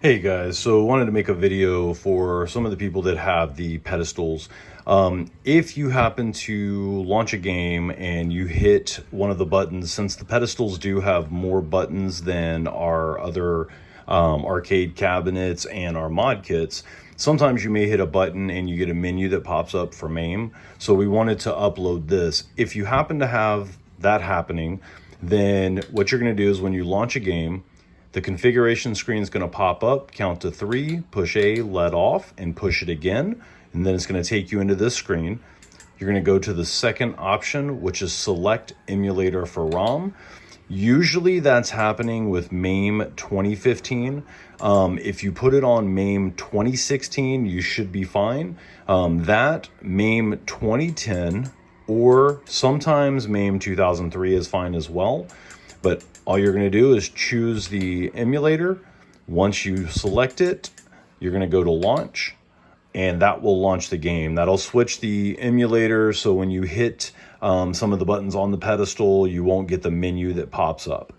Hey guys, so wanted to make a video for some of the people that have the pedestals. If you happen to launch a game and you hit one of the buttons, since the pedestals do have more buttons than our other arcade cabinets and our mod kits, sometimes you may hit a button and you get a menu that pops up for MAME. So we wanted to upload this. If you happen to have that happening, then what you're going to do is when you launch a game, the configuration screen is going to pop up, count to 3, push A, let off, and push it again. And then it's going to take you into this screen. You're going to go to the second option, which is select emulator for ROM. Usually that's happening with MAME 2015. If you put it on MAME 2016, you should be fine. That MAME 2010 or sometimes MAME 2003 is fine as well. But all you're going to do is choose the emulator. Once you select it, you're going to go to launch, and that will launch the game. That'll switch the emulator, so when you hit some of the buttons on the pedestal, you won't get the menu that pops up.